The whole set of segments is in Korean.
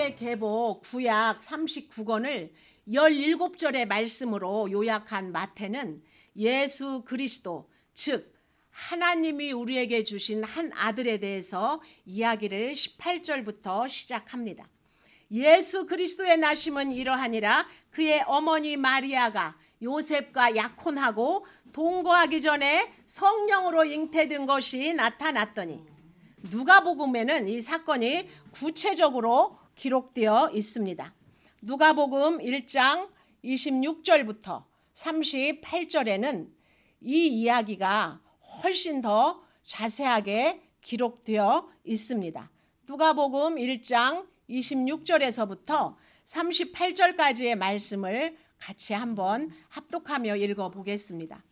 세계계보 구약 39권을 17절의 말씀으로 요약한 마태는 예수 그리스도, 즉 하나님이 우리에게 주신 한 아들에 대해서 이야기를 18절부터 시작합니다. 예수 그리스도의 나심은 이러하니라. 그의 어머니 마리아가 요셉과 약혼하고 동거하기 전에 성령으로 잉태된 것이 나타났더니, 누가복음에는 이 사건이 구체적으로 기록되어 있습니다. 누가복음 1장 26절부터 38절에는 이 이야기가 훨씬 더 자세하게 기록되어 있습니다. 누가복음 1장 26절에서부터 38절까지의 말씀을 같이 한번 합독하며 읽어보겠습니다.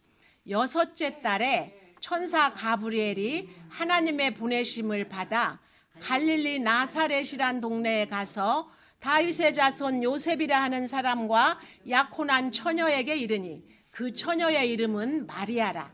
여섯째 달에 천사 가브리엘이 하나님의 보내심을 받아 갈릴리 나사렛이란 동네에 가서 다윗의 자손 요셉이라 하는 사람과 약혼한 처녀에게 이르니, 그 처녀의 이름은 마리아라.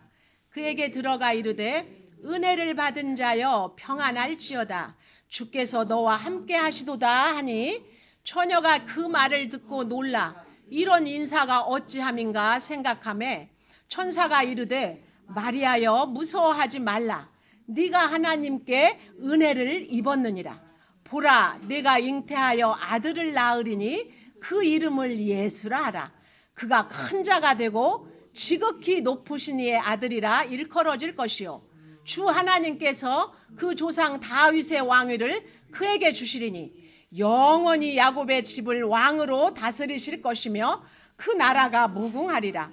그에게 들어가 이르되, 은혜를 받은 자여 평안할지어다. 주께서 너와 함께 하시도다 하니, 처녀가 그 말을 듣고 놀라 이런 인사가 어찌함인가 생각하매, 천사가 이르되, 마리아여 무서워하지 말라. 네가 하나님께 은혜를 입었느니라. 보라, 네가 잉태하여 아들을 낳으리니 그 이름을 예수라 하라. 그가 큰 자가 되고 지극히 높으신 이의 아들이라 일컬어질 것이요, 주 하나님께서 그 조상 다윗의 왕위를 그에게 주시리니 영원히 야곱의 집을 왕으로 다스리실 것이며 그 나라가 무궁하리라.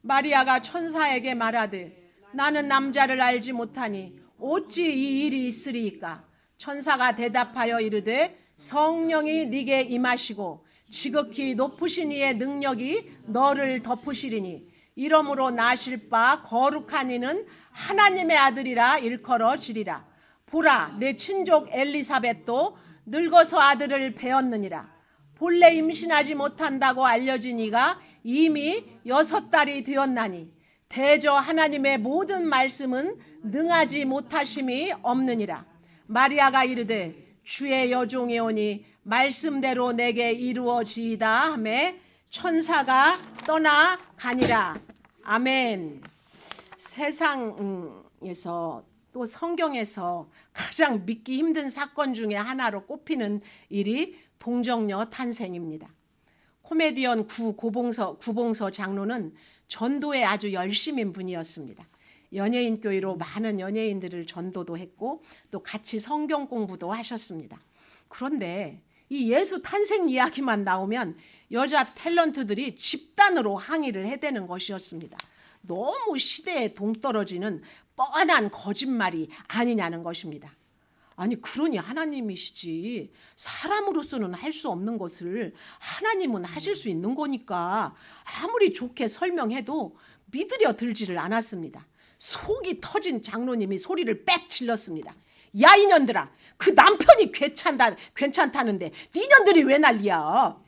마리아가 천사에게 말하되, 나는 남자를 알지 못하니 어찌 이 일이 있으리이까? 천사가 대답하여 이르되, 성령이 네게 임하시고 지극히 높으신 이의 능력이 너를 덮으시리니 이러므로 나실 바 거룩한 이는 하나님의 아들이라 일컬어지리라. 보라, 내 친족 엘리사벳도 늙어서 아들을 배었느니라. 본래 임신하지 못한다고 알려진 이가 이미 6달이 되었나니 대저 하나님의 모든 말씀은 능하지 못하심이 없느니라. 마리아가 이르되, 주의 여종이 오니 말씀대로 내게 이루어지이다 하매 천사가 떠나가니라. 아멘. 세상에서 또 성경에서 가장 믿기 힘든 사건 중에 하나로 꼽히는 일이 동정녀 탄생입니다. 코미디언 구봉서 장로는 전도에 아주 열심인 분이었습니다. 연예인 교회로 많은 연예인들을 전도도 했고 또 같이 성경 공부도 하셨습니다. 그런데 이 예수 탄생 이야기만 나오면 여자 탤런트들이 집단으로 항의를 해대는 것이었습니다. 너무 시대에 동떨어지는 뻔한 거짓말이 아니냐는 것입니다. 아니, 그러니 하나님이시지 사람으로서는 할 수 없는 것을 하나님은 하실 수 있는 거니까 아무리 좋게 설명해도 믿으려 들지를 않았습니다. 속이 터진 장로님이 소리를 빽 질렀습니다. 야, 이년들아, 그 남편이 괜찮다는데 니년들이 왜 난리야?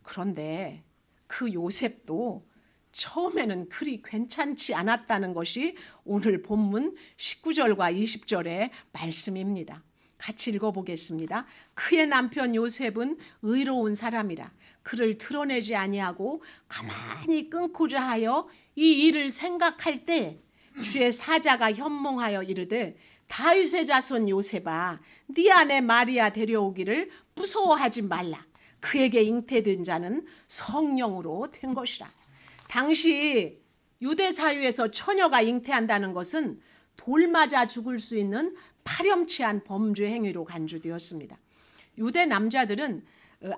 그런데 그 요셉도 처음에는 그리 괜찮지 않았다는 것이 오늘 본문 19절과 20절의 말씀입니다. 같이 읽어보겠습니다. 그의 남편 요셉은 의로운 사람이라 그를 드러내지 아니하고 가만히 끊고자 하여 이 일을 생각할 때 주의 사자가 현몽하여 이르되, 다윗의 자손 요셉아, 네 아내 마리아 데려오기를 무서워하지 말라. 그에게 잉태된 자는 성령으로 된 것이라. 당시 유대 사회에서 처녀가 잉태한다는 것은 돌 맞아 죽을 수 있는 파렴치한 범죄 행위로 간주되었습니다. 유대 남자들은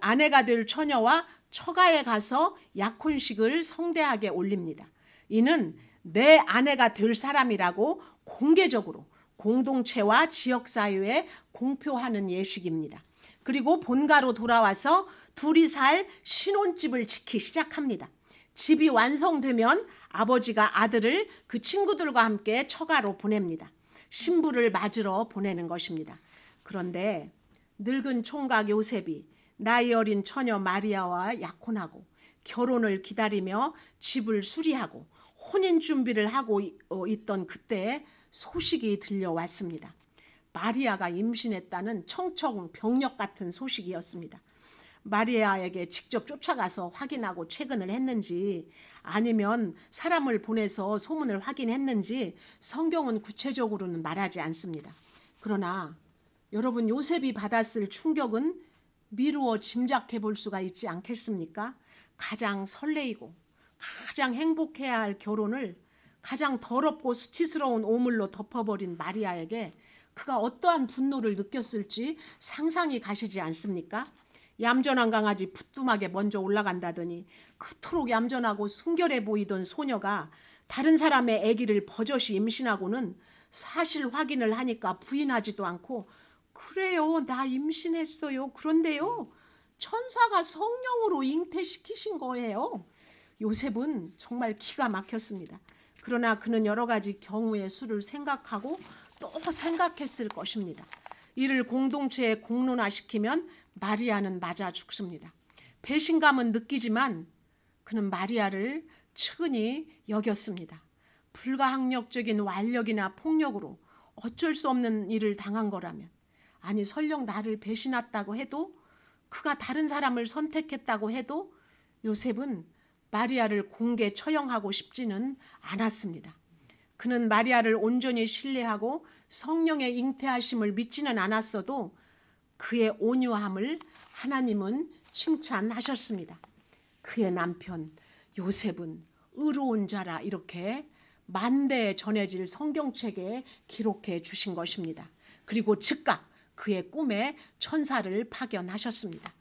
아내가 될 처녀와 처가에 가서 약혼식을 성대하게 올립니다. 이는 내 아내가 될 사람이라고 공개적으로 공동체와 지역사회에 공표하는 예식입니다. 그리고 본가로 돌아와서 둘이 살 신혼집을 짓기 시작합니다. 집이 완성되면 아버지가 아들을 그 친구들과 함께 처가로 보냅니다. 신부를 맞으러 보내는 것입니다. 그런데 늙은 총각 요셉이 나이 어린 처녀 마리아와 약혼하고 결혼을 기다리며 집을 수리하고 혼인 준비를 하고 있던 그때 소식이 들려왔습니다. 마리아가 임신했다는 청천벽력 같은 소식이었습니다. 마리아에게 직접 쫓아가서 확인하고 체근을 했는지 아니면 사람을 보내서 소문을 확인했는지 성경은 구체적으로는 말하지 않습니다. 그러나 여러분, 요셉이 받았을 충격은 미루어 짐작해 볼 수가 있지 않겠습니까? 가장 설레이고 가장 행복해야 할 결혼을 가장 더럽고 수치스러운 오물로 덮어버린 마리아에게 그가 어떠한 분노를 느꼈을지 상상이 가시지 않습니까? 얌전한 강아지 푸뚜막에 먼저 올라간다더니 그토록 얌전하고 순결해 보이던 소녀가 다른 사람의 아기를 버젓이 임신하고는 사실 확인을 하니까 부인하지도 않고 그래요, 나 임신했어요. 그런데요, 천사가 성령으로 잉태시키신 거예요. 요셉은 정말 기가 막혔습니다. 그러나 그는 여러 가지 경우의 수를 생각하고 또 생각했을 것입니다. 이를 공동체에 공론화시키면 마리아는 맞아 죽습니다. 배신감은 느끼지만 그는 마리아를 측은히 여겼습니다. 불가항력적인 완력이나 폭력으로 어쩔 수 없는 일을 당한 거라면, 아니 설령 나를 배신했다고 해도, 그가 다른 사람을 선택했다고 해도 요셉은 마리아를 공개 처형하고 싶지는 않았습니다. 그는 마리아를 온전히 신뢰하고 성령의 잉태하심을 믿지는 않았어도 그의 온유함을 하나님은 칭찬하셨습니다. 그의 남편 요셉은 의로운 자라, 이렇게 만대에 전해질 성경책에 기록해 주신 것입니다. 그리고 즉각 그의 꿈에 천사를 파견하셨습니다.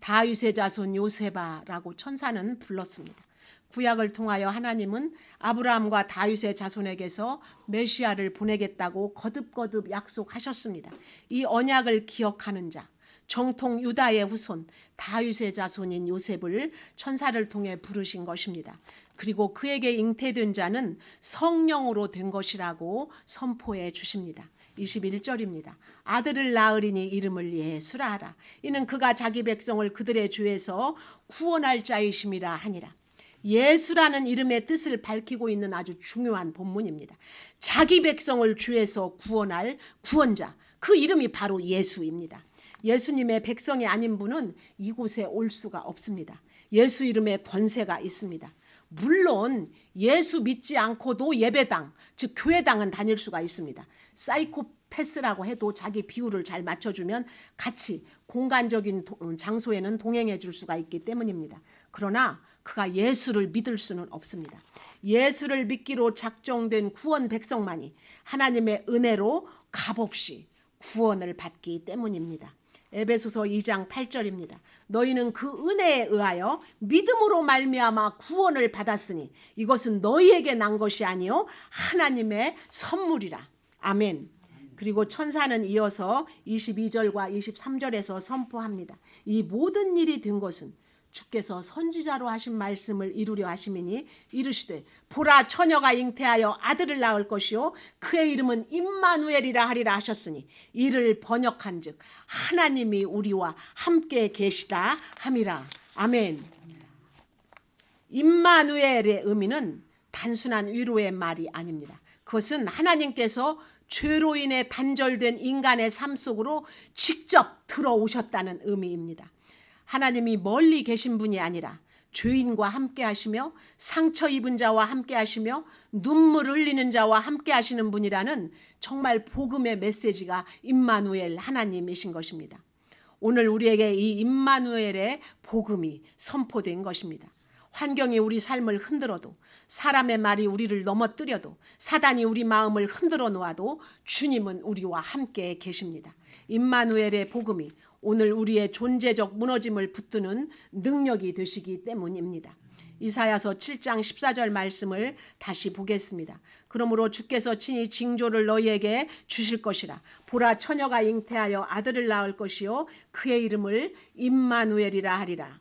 다윗의 자손 요셉아라고 천사는 불렀습니다. 구약을 통하여 하나님은 아브라함과 다윗의 자손에게서 메시아를 보내겠다고 거듭거듭 약속하셨습니다. 이 언약을 기억하는 자, 정통 유다의 후손 다윗의 자손인 요셉을 천사를 통해 부르신 것입니다. 그리고 그에게 잉태된 자는 성령으로 된 것이라고 선포해 주십니다. 21절입니다. 아들을 낳으리니 이름을 예수라 하라. 이는 그가 자기 백성을 그들의 죄에서 구원할 자이심이라 하니라. 예수라는 이름의 뜻을 밝히고 있는 아주 중요한 본문입니다. 자기 백성을 죄에서 구원할 구원자, 그 이름이 바로 예수입니다. 예수님의 백성이 아닌 분은 이곳에 올 수가 없습니다. 예수 이름에 권세가 있습니다. 물론 예수 믿지 않고도 예배당, 즉 교회당은 다닐 수가 있습니다. 사이코패스라고 해도 자기 비율을 잘 맞춰주면 같이 공간적인 장소에는 동행해 줄 수가 있기 때문입니다. 그러나 그가 예수를 믿을 수는 없습니다. 예수를 믿기로 작정된 구원 백성만이 하나님의 은혜로 값없이 구원을 받기 때문입니다. 에베소서 2장 8절입니다. 너희는 그 은혜에 의하여 믿음으로 말미암아 구원을 받았으니 이것은 너희에게 난 것이 아니요 하나님의 선물이라. 아멘. 그리고 천사는 이어서 22절과 23절에서 선포합니다. 이 모든 일이 된 것은 주께서 선지자로 하신 말씀을 이루려 하심이니 이르시되 보라 처녀가 잉태하여 아들을 낳을 것이요 그의 이름은 임마누엘이라 하리라 하셨으니 이를 번역한즉 하나님이 우리와 함께 계시다 함이라. 아멘. 임마누엘의 의미는 단순한 위로의 말이 아닙니다. 그것은 하나님께서 죄로 인해 단절된 인간의 삶 속으로 직접 들어오셨다는 의미입니다. 하나님이 멀리 계신 분이 아니라 죄인과 함께 하시며 상처 입은 자와 함께 하시며 눈물 흘리는 자와 함께 하시는 분이라는 정말 복음의 메시지가 임마누엘 하나님이신 것입니다. 오늘 우리에게 이 임마누엘의 복음이 선포된 것입니다. 환경이 우리 삶을 흔들어도, 사람의 말이 우리를 넘어뜨려도, 사단이 우리 마음을 흔들어 놓아도 주님은 우리와 함께 계십니다. 임마누엘의 복음이 오늘 우리의 존재적 무너짐을 붙드는 능력이 되시기 때문입니다. 이사야서 7장 14절 말씀을 다시 보겠습니다. 그러므로 주께서 친히 징조를 너희에게 주실 것이라. 보라 처녀가 잉태하여 아들을 낳을 것이요 그의 이름을 임마누엘이라 하리라.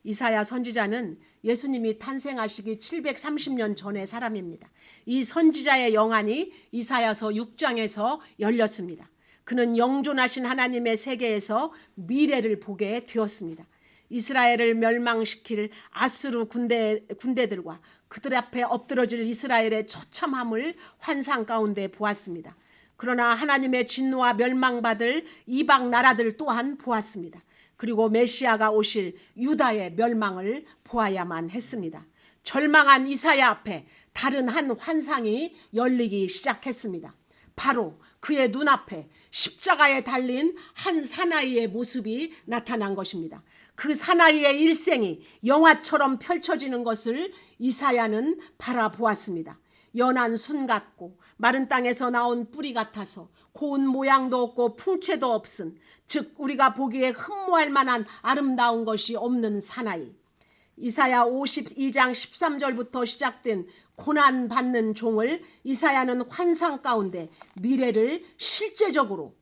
이사야 선지자는 예수님이 탄생하시기 730년 전의 사람입니다. 이 선지자의 영안이 이사야서 6장에서 열렸습니다. 그는 영존하신 하나님의 세계에서 미래를 보게 되었습니다. 이스라엘을 멸망시킬 아수르 군대들과 그들 앞에 엎드러질 이스라엘의 처참함을 환상 가운데 보았습니다. 그러나 하나님의 진노와 멸망받을 이방 나라들 또한 보았습니다. 그리고 메시아가 오실 유다의 멸망을 보아야만 했습니다. 절망한 이사야 앞에 다른 한 환상이 열리기 시작했습니다. 바로 그의 눈앞에 십자가에 달린 한 사나이의 모습이 나타난 것입니다. 그 사나이의 일생이 영화처럼 펼쳐지는 것을 이사야는 바라보았습니다. 연한 순 같고 마른 땅에서 나온 뿌리 같아서 고운 모양도 없고 풍채도 없은, 즉 우리가 보기에 흠모할 만한 아름다운 것이 없는 사나이. 이사야 52장 13절부터 시작된 고난받는 종을 이사야는 환상 가운데 미래를 실제적으로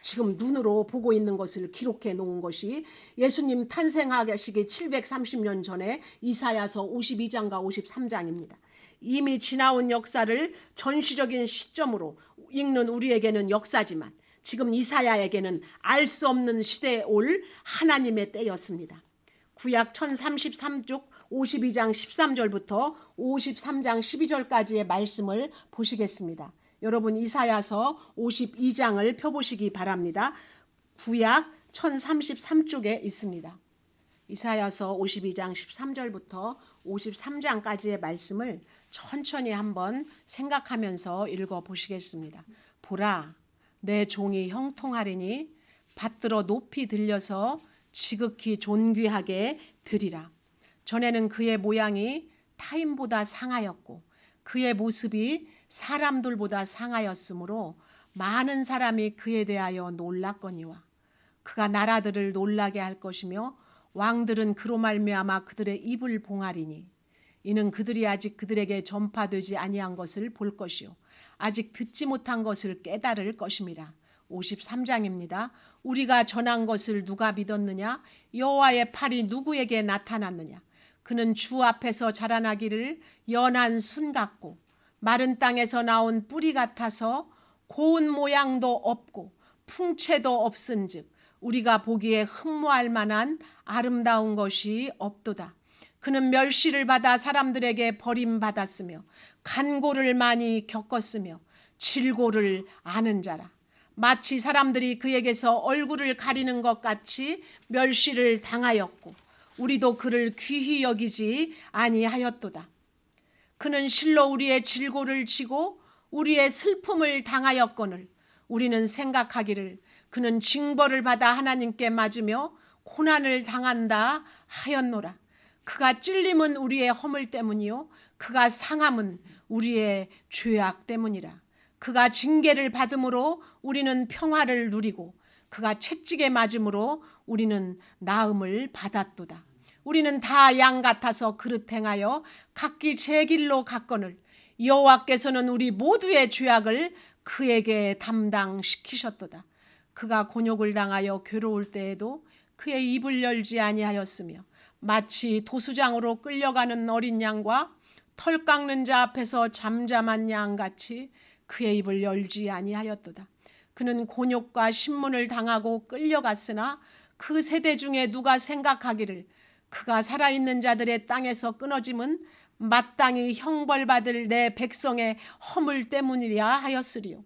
지금 눈으로 보고 있는 것을 기록해 놓은 것이 예수님 탄생하시기 730년 전에 이사야서 52장과 53장입니다. 이미 지나온 역사를 전시적인 시점으로 읽는 우리에게는 역사지만 지금 이사야에게는 알 수 없는 시대에 올 하나님의 때였습니다. 구약 1033쪽 52장 13절부터 53장 12절까지의 말씀을 보시겠습니다. 여러분 이사야서 52장을 펴보시기 바랍니다. 구약 1033쪽에 있습니다. 이사야서 52장 13절부터 53장까지의 말씀을 천천히 한번 생각하면서 읽어보시겠습니다. 보라, 내 종이 형통하리니 받들어 높이 들려서 지극히 존귀하게 되리라. 전에는 그의 모양이 타인보다 상하였고 그의 모습이 사람들보다 상하였으므로 많은 사람이 그에 대하여 놀랐거니와 그가 나라들을 놀라게 할 것이며 왕들은 그로 말미암아 그들의 입을 봉하리니 이는 그들이 아직 그들에게 전파되지 아니한 것을 볼 것이요 아직 듣지 못한 것을 깨달을 것임이라. 53장입니다. 우리가 전한 것을 누가 믿었느냐? 여호와의 팔이 누구에게 나타났느냐? 그는 주 앞에서 자라나기를 연한 순 같고 마른 땅에서 나온 뿌리 같아서 고운 모양도 없고 풍채도 없은즉 우리가 보기에 흠모할 만한 아름다운 것이 없도다. 그는 멸시를 받아 사람들에게 버림받았으며 간고를 많이 겪었으며 질고를 아는 자라. 마치 사람들이 그에게서 얼굴을 가리는 것 같이 멸시를 당하였고 우리도 그를 귀히 여기지 아니하였도다. 그는 실로 우리의 질고를 지고 우리의 슬픔을 당하였거늘 우리는 생각하기를 그는 징벌을 받아 하나님께 맞으며 고난을 당한다 하였노라. 그가 찔림은 우리의 허물 때문이요 그가 상함은 우리의 죄악 때문이라. 그가 징계를 받음으로 우리는 평화를 누리고 그가 채찍에 맞음으로 우리는 나음을 받았도다. 우리는 다 양 같아서 그릇 행하여 각기 제 길로 갔거늘 여호와께서는 우리 모두의 죄악을 그에게 담당시키셨도다. 그가 곤욕을 당하여 괴로울 때에도 그의 입을 열지 아니하였으며 마치 도수장으로 끌려가는 어린 양과 털 깎는 자 앞에서 잠잠한 양같이 그의 입을 열지 아니하였도다. 그는 곤욕과 신문을 당하고 끌려갔으나 그 세대 중에 누가 생각하기를 그가 살아있는 자들의 땅에서 끊어짐은 마땅히 형벌받을 내 백성의 허물 때문이랴 하였으리요.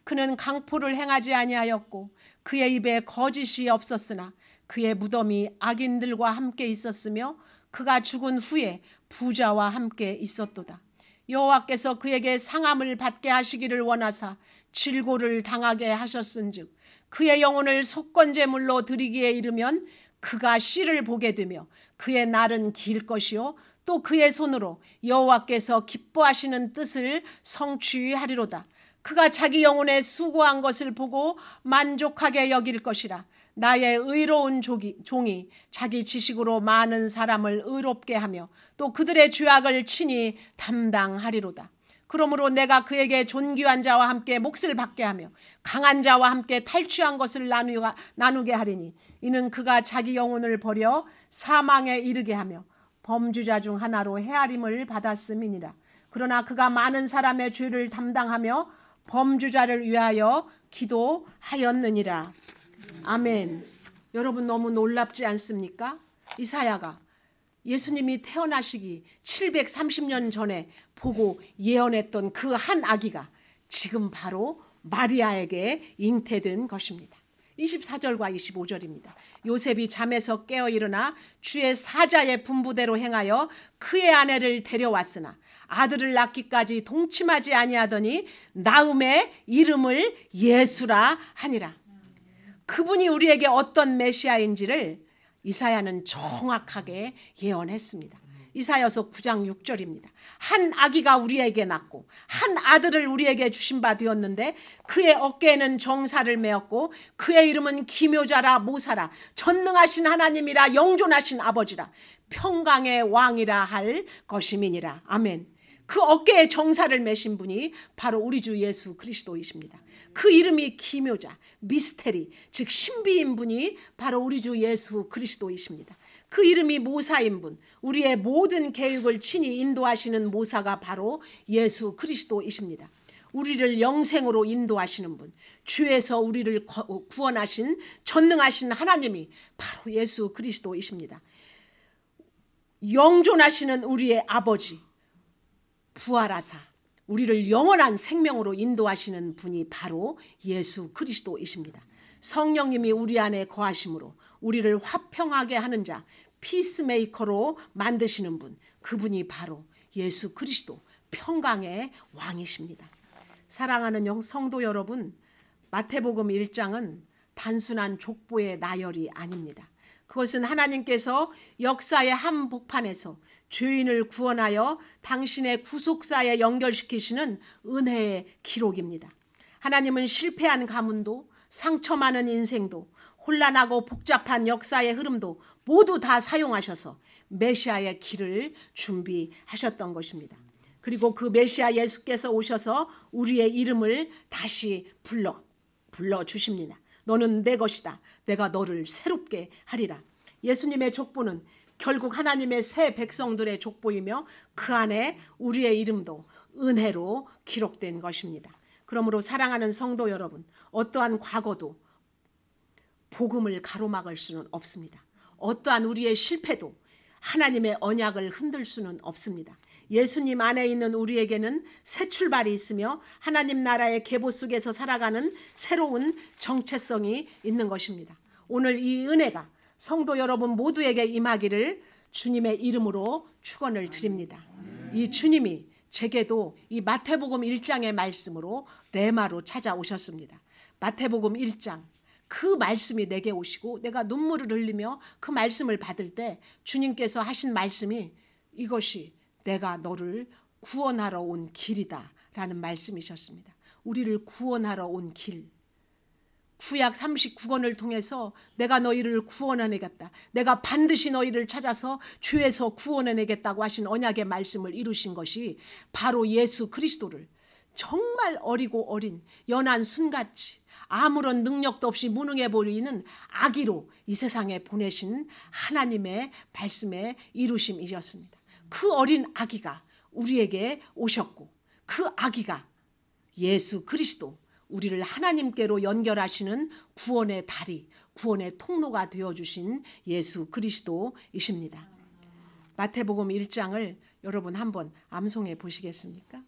그는 강포를 행하지 아니하였고 그의 입에 거짓이 없었으나 그의 무덤이 악인들과 함께 있었으며 그가 죽은 후에 부자와 함께 있었도다. 여호와께서 그에게 상함을 받게 하시기를 원하사 질고를 당하게 하셨은즉 그의 영혼을 속건제물로 드리기에 이르면 그가 씨를 보게 되며 그의 날은 길 것이요 또 그의 손으로 여호와께서 기뻐하시는 뜻을 성취하리로다. 그가 자기 영혼에 수고한 것을 보고 만족하게 여길 것이라. 나의 의로운 종이 자기 지식으로 많은 사람을 의롭게 하며 또 그들의 죄악을 친히 담당하리로다. 그러므로 내가 그에게 존귀한 자와 함께 몫을 받게 하며 강한 자와 함께 탈취한 것을 나누게 하리니 이는 그가 자기 영혼을 버려 사망에 이르게 하며 범죄자 중 하나로 헤아림을 받았음이니라. 그러나 그가 많은 사람의 죄를 담당하며 범죄자를 위하여 기도하였느니라. 아멘. 여러분 너무 놀랍지 않습니까? 이사야가 예수님이 태어나시기 730년 전에 보고 예언했던 그 한 아기가 지금 바로 마리아에게 잉태된 것입니다. 24절과 25절입니다. 요셉이 잠에서 깨어 일어나 주의 사자의 분부대로 행하여 그의 아내를 데려왔으나 아들을 낳기까지 동침하지 아니하더니 나음의 이름을 예수라 하니라. 그분이 우리에게 어떤 메시아인지를 이사야는 정확하게 예언했습니다. 이사야서 9장 6절입니다. 한 아기가 우리에게 낳고 한 아들을 우리에게 주신 바 되었는데 그의 어깨에는 정사를 메었고 그의 이름은 기묘자라 모사라 전능하신 하나님이라 영존하신 아버지라 평강의 왕이라 할 것임이니라. 아멘. 그 어깨에 정사를 메신 분이 바로 우리 주 예수 그리스도이십니다. 그 이름이 기묘자, 미스테리, 즉 신비인 분이 바로 우리 주 예수 그리스도이십니다. 그 이름이 모사인 분, 우리의 모든 계획을 친히 인도하시는 모사가 바로 예수 그리스도이십니다. 우리를 영생으로 인도하시는 분, 죄에서 우리를 구원하신 전능하신 하나님이 바로 예수 그리스도이십니다. 영존하시는 우리의 아버지, 부활하사 우리를 영원한 생명으로 인도하시는 분이 바로 예수 그리스도이십니다. 성령님이 우리 안에 거하심으로 우리를 화평하게 하는 자, 피스메이커로 만드시는 분, 그분이 바로 예수 그리스도 평강의 왕이십니다. 사랑하는 성도 여러분, 마태복음 1장은 단순한 족보의 나열이 아닙니다. 그것은 하나님께서 역사의 한복판에서 죄인을 구원하여 당신의 구속사에 연결시키시는 은혜의 기록입니다. 하나님은 실패한 가문도 상처 많은 인생도 혼란하고 복잡한 역사의 흐름도 모두 다 사용하셔서 메시아의 길을 준비하셨던 것입니다. 그리고 그 메시아 예수께서 오셔서 우리의 이름을 다시 불러주십니다. 너는 내 것이다. 내가 너를 새롭게 하리라. 예수님의 족보는 결국 하나님의 새 백성들의 족보이며 그 안에 우리의 이름도 은혜로 기록된 것입니다. 그러므로 사랑하는 성도 여러분, 어떠한 과거도 복음을 가로막을 수는 없습니다. 어떠한 우리의 실패도 하나님의 언약을 흔들 수는 없습니다. 예수님 안에 있는 우리에게는 새 출발이 있으며 하나님 나라의 계보 속에서 살아가는 새로운 정체성이 있는 것입니다. 오늘 이 은혜가 성도 여러분 모두에게 임하기를 주님의 이름으로 축원을 드립니다. 이 주님이 제게도 이 마태복음 1장의 말씀으로 레마로 찾아오셨습니다. 마태복음 1장 그 말씀이 내게 오시고 내가 눈물을 흘리며 그 말씀을 받을 때 주님께서 하신 말씀이 이것이 내가 너를 구원하러 온 길이다 라는 말씀이셨습니다. 우리를 구원하러 온 길, 구약 39권을 통해서 내가 너희를 구원해내겠다. 내가 반드시 너희를 찾아서 죄에서 구원해내겠다고 하신 언약의 말씀을 이루신 것이 바로 예수 그리스도를 정말 어리고 어린 연한 순같이 아무런 능력도 없이 무능해 보이는 아기로 이 세상에 보내신 하나님의 말씀의 이루심이셨습니다. 그 어린 아기가 우리에게 오셨고 그 아기가 예수 그리스도, 우리를 하나님께로 연결하시는 구원의 다리, 구원의 통로가 되어주신 예수 그리스도이십니다. 마태복음 1장을 여러분 한번 암송해 보시겠습니까?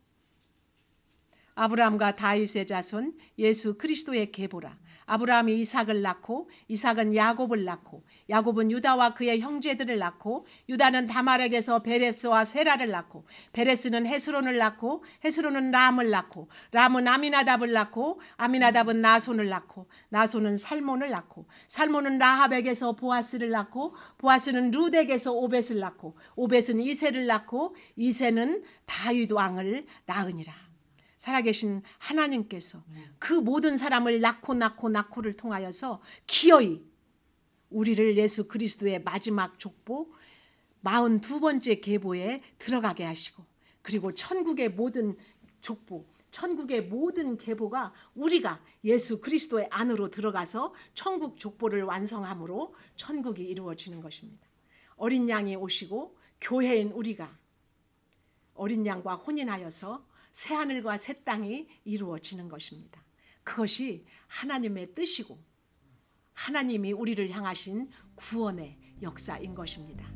아브라함과 다윗의 자손 예수 그리스도의 계보라. 아브라함이 이삭을 낳고 이삭은 야곱을 낳고 야곱은 유다와 그의 형제들을 낳고 유다는 다말에게서 베레스와 세라를 낳고 베레스는 헤스론을 낳고 헤스론은 람을 낳고 람은 아미나답을 낳고 아미나답은 나손을 낳고 나손은 살몬을 낳고 살몬은 라합에게서 보아스를 낳고 보아스는 룻에게서 오벳을 낳고 오벳은 이새를 낳고 이새는 다윗 왕을 낳으니라. 살아계신 하나님께서 그 모든 사람을 낳고를 통하여서 기어이 우리를 예수 그리스도의 마지막 족보 42번째 계보에 들어가게 하시고 그리고 천국의 모든 족보, 천국의 모든 계보가 우리가 예수 그리스도의 안으로 들어가서 천국 족보를 완성함으로 천국이 이루어지는 것입니다. 어린 양이 오시고 교회인 우리가 어린 양과 혼인하여서 새하늘과 새 땅이 이루어지는 것입니다. 그것이 하나님의 뜻이고 하나님이 우리를 향하신 구원의 역사인 것입니다.